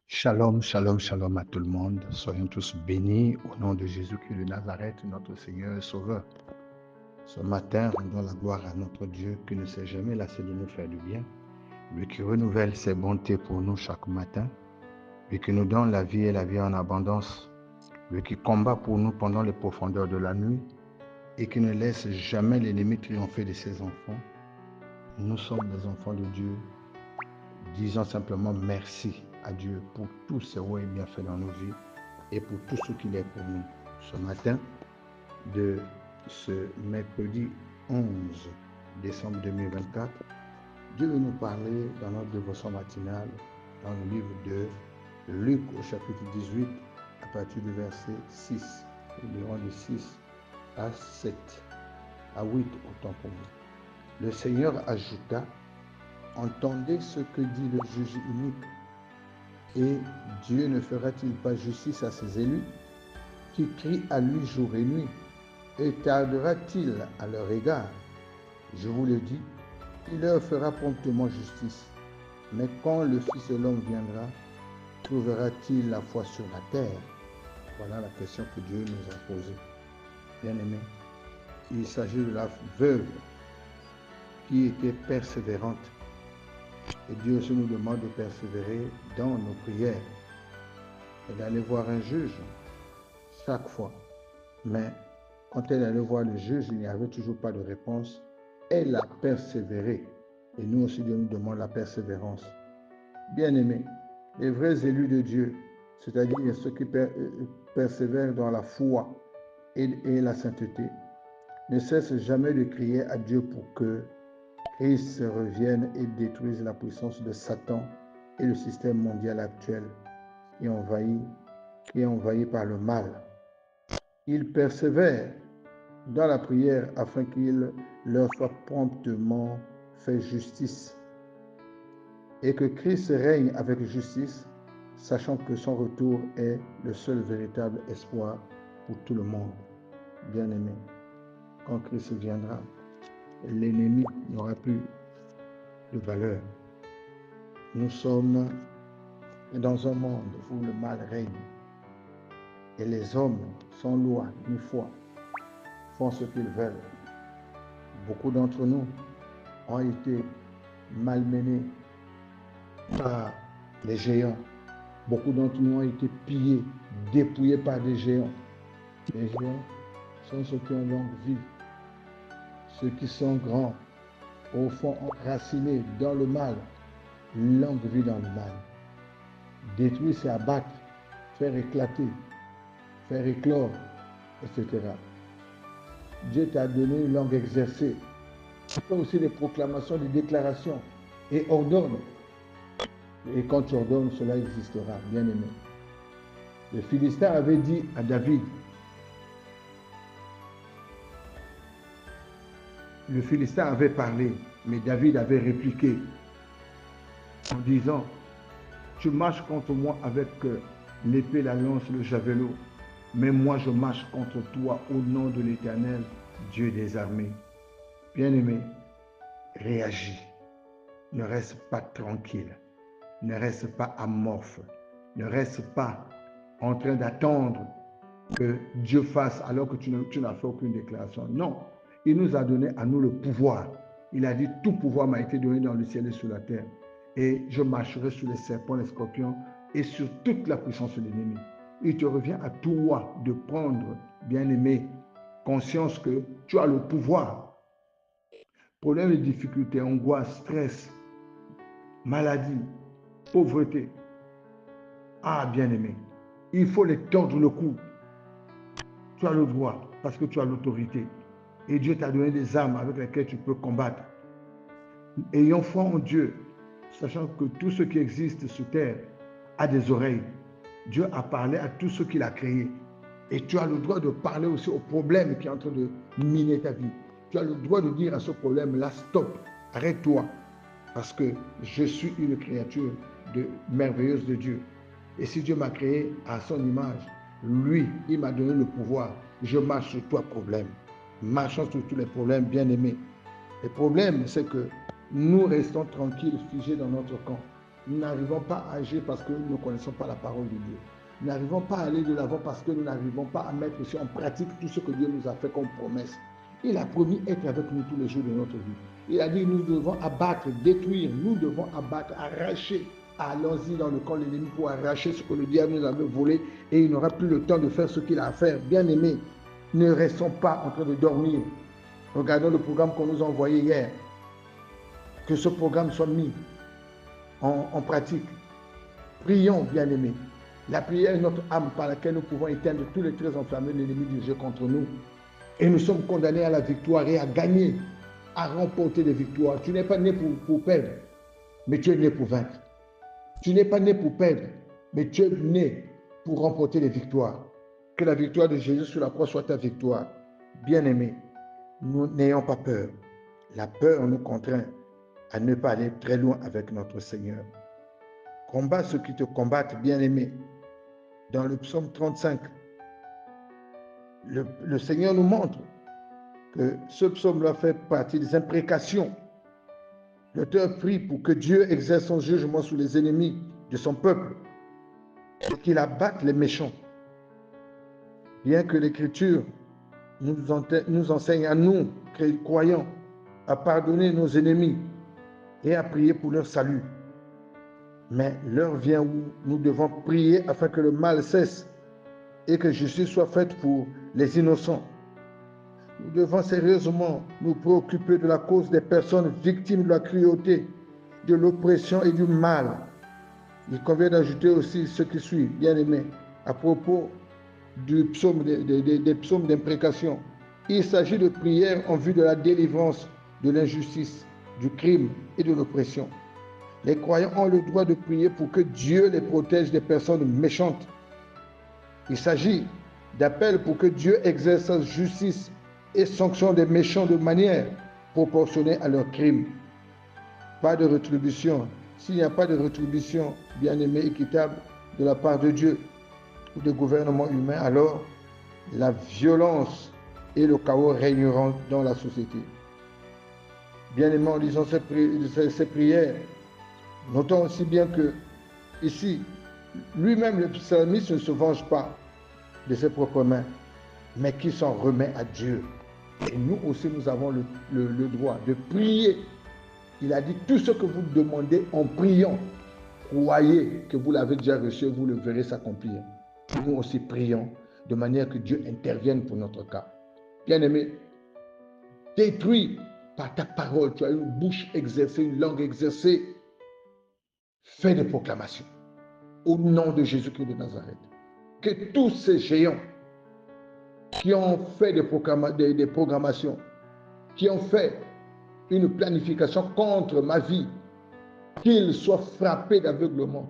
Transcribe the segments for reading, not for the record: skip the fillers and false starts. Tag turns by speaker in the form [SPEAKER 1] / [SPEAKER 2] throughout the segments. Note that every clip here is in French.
[SPEAKER 1] Shalom, shalom, shalom à tout le monde. Soyons tous bénis au nom de Jésus-Christ de Nazareth, notre Seigneur et Sauveur. Ce matin, rendons la gloire à notre Dieu qui ne s'est jamais lassé de nous faire du bien, lui qui renouvelle ses bontés pour nous chaque matin, lui qui nous donne la vie et la vie en abondance, lui qui combat pour nous pendant les profondeurs de la nuit et qui ne laisse jamais l'ennemi triompher de ses enfants. Nous sommes des enfants de Dieu. Disons simplement merci à Dieu pour tous ses hauts et bienfaits dans nos vies et pour tout ce qu'il est pour nous. Ce matin de ce mercredi 11 décembre 2024, Dieu veut nous parler dans notre dévotion matinale dans le livre de Luc au chapitre 18 à partir du verset 6. Nous lirons de 6 à 7, à 8 autant pour vous. Le Seigneur ajouta: entendez ce que dit le juge unique. Et Dieu ne fera-t-il pas justice à ses élus qui crient à lui jour et nuit? Et tardera-t-il à leur égard? Je vous le dis, il leur fera promptement justice. Mais quand le Fils de l'homme viendra, trouvera-t-il la foi sur la terre? Voilà la question que Dieu nous a posée. Bien-aimés, il s'agit de la veuve qui était persévérante. Et Dieu aussi nous demande de persévérer dans nos prières et d'aller voir un juge chaque fois. Mais quand elle allait voir le juge, il n'y avait toujours pas de réponse. Elle a persévéré. Et nous aussi, Dieu nous demande la persévérance. Bien-aimés, les vrais élus de Dieu, c'est-à-dire ceux qui persévèrent dans la foi et la sainteté, ne cessent jamais de crier à Dieu pour que Christ revienne et détruise la puissance de Satan et le système mondial actuel qui est envahi par le mal. Ils persévèrent dans la prière afin qu'il leur soit promptement fait justice et que Christ règne avec justice, sachant que son retour est le seul véritable espoir pour tout le monde. Bien-aimé, quand Christ viendra, l'ennemi n'aura plus de valeur. Nous sommes dans un monde où le mal règne et les hommes, sans loi ni foi, font ce qu'ils veulent. Beaucoup d'entre nous ont été malmenés par les géants. Beaucoup d'entre nous ont été pillés, dépouillés par des géants. Les géants sont ceux qui ont longue vie, ceux qui sont grands, au fond enracinés dans le mal, longue vie dans le mal. Détruire, c'est abattre, faire éclater, faire éclore, etc. Dieu t'a donné une langue exercée. Tu fais aussi des proclamations, des déclarations et ordonne. Et quand tu ordonnes, cela existera, bien-aimé. Le Philistin avait dit à David, le Philistin avait parlé, mais David avait répliqué en disant: tu marches contre moi avec l'épée, la lance, le javelot, mais moi je marche contre toi au nom de l'Éternel, Dieu des armées. Bien-aimé, réagis. Ne reste pas tranquille. Ne reste pas amorphe. Ne reste pas en train d'attendre que Dieu fasse alors que tu n'as fait aucune déclaration. Non, il nous a donné à nous le pouvoir. Il a dit: tout pouvoir m'a été donné dans le ciel et sur la terre. Et je marcherai sur les serpents, les scorpions et sur toute la puissance de l'ennemi. Il te revient à toi de prendre, bien-aimé, conscience que tu as le pouvoir. Problèmes et difficultés, angoisse, stress, maladie, pauvreté. Ah, bien-aimé, il faut les tordre le cou. Tu as le droit parce que tu as l'autorité. Et Dieu t'a donné des armes avec lesquelles tu peux combattre. Ayons foi en Dieu, sachant que tout ce qui existe sur terre a des oreilles. Dieu a parlé à tout ce qu'il a créé. Et tu as le droit de parler aussi au problème qui est en train de miner ta vie. Tu as le droit de dire à ce problème-là: stop, arrête-toi, parce que je suis une créature merveilleuse de Dieu. Et si Dieu m'a créé à son image, lui, il m'a donné le pouvoir. Je marche sur toi, problème. Marchons sur tous les problèmes, bien-aimés. Le problème, c'est que nous restons tranquilles, figés dans notre camp. Nous n'arrivons pas à agir parce que nous ne connaissons pas la parole de Dieu. Nous n'arrivons pas à aller de l'avant parce que nous n'arrivons pas à mettre aussi en pratique tout ce que Dieu nous a fait comme promesse. Il a promis être avec nous tous les jours de notre vie. Il a dit nous devons abattre, détruire, nous devons abattre, arracher. Allons-y dans le camp de l'ennemi pour arracher ce que le diable nous avait volé et il n'aura plus le temps de faire ce qu'il a à faire. Bien-aimés, ne restons pas en train de dormir. Regardons le programme qu'on nous a envoyé hier. Que ce programme soit mis en pratique. Prions, bien-aimés. La prière est notre âme par laquelle nous pouvons éteindre tous les traits enflammés de l'ennemi du jeu contre nous. Et nous sommes condamnés à la victoire et à gagner, à remporter des victoires. Tu n'es pas né pour perdre, mais tu es né pour vaincre. Tu n'es pas né pour perdre, mais tu es né pour remporter des victoires. Que la victoire de Jésus sur la croix soit ta victoire. Bien-aimés, nous n'ayons pas peur. La peur nous contraint à ne pas aller très loin avec notre Seigneur. Combat ceux qui te combattent, bien-aimés. Dans le psaume 35, le Seigneur nous montre que ce psaume-là fait partie des imprécations. L'auteur prie pour que Dieu exerce son jugement sur les ennemis de son peuple et qu'il abatte les méchants. Bien que l'Écriture nous enseigne à nous, croyants, à pardonner nos ennemis et à prier pour leur salut. Mais l'heure vient où nous devons prier afin que le mal cesse et que justice soit faite pour les innocents. Nous devons sérieusement nous préoccuper de la cause des personnes victimes de la cruauté, de l'oppression et du mal. Il convient d'ajouter aussi ce qui suit, bien-aimés, à propos du psaume, des psaumes d'imprécation. Il s'agit de prières en vue de la délivrance de l'injustice, du crime et de l'oppression. Les croyants ont le droit de prier pour que Dieu les protège des personnes méchantes. Il s'agit d'appels pour que Dieu exerce sa justice et sanctionne des méchants de manière proportionnée à leurs crimes. Pas de rétribution. S'il n'y a pas de rétribution, bien-aimé, équitable de la part de Dieu ou des gouvernements humains, alors la violence et le chaos régneront dans la société. Bien-aimé, en lisant ces prières, notons aussi bien que ici, lui-même, le psalmiste ne se venge pas de ses propres mains, mais qu'il s'en remet à Dieu. Et nous aussi, nous avons le droit de prier. Il a dit, tout ce que vous demandez en priant, croyez que vous l'avez déjà reçu, vous le verrez s'accomplir. Nous aussi prions de manière que Dieu intervienne pour notre cas. Bien-aimé, détruis par ta parole, tu as une bouche exercée, une langue exercée. Fais des proclamations au nom de Jésus-Christ de Nazareth. Que tous ces géants qui ont fait des programmations, qui ont fait une planification contre ma vie, qu'ils soient frappés d'aveuglement,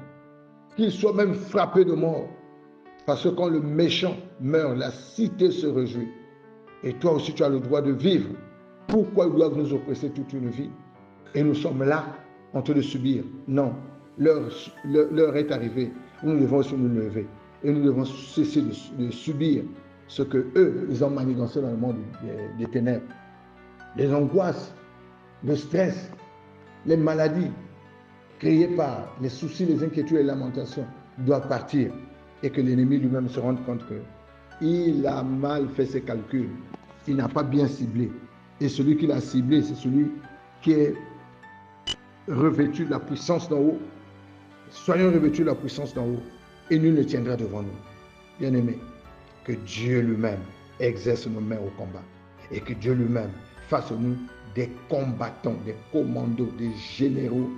[SPEAKER 1] qu'ils soient même frappés de mort. Parce que quand le méchant meurt, la cité se réjouit. Et toi aussi, tu as le droit de vivre. Pourquoi ils doivent nous oppresser toute une vie? Et nous sommes là en train de subir. Non, l'heure est arrivée. Nous devons aussi nous lever. Et nous devons cesser de subir ce que eux, ils ont manigancé dans le monde des ténèbres. Les angoisses, le stress, les maladies créées par les soucis, les inquiétudes et les lamentations doivent partir. Et que l'ennemi lui-même se rende compte qu'il a mal fait ses calculs. Il n'a pas bien ciblé. Et celui qu'il a ciblé, c'est celui qui est revêtu de la puissance d'en haut. Soyons revêtus de la puissance d'en haut et nul ne tiendra devant nous. Bien-aimés, que Dieu lui-même exerce nos mains au combat et que Dieu lui-même fasse de nous des combattants, des commandos, des généraux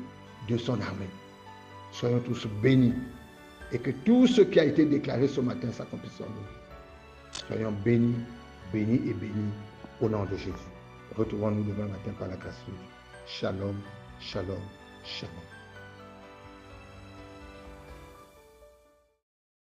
[SPEAKER 1] de son armée. Soyons tous bénis et que tout ce qui a été déclaré ce matin s'accomplisse en nous. Soyons bénis, bénis et bénis au nom de Jésus. Retrouvons-nous demain matin par la grâce de Dieu. Shalom, shalom, shalom.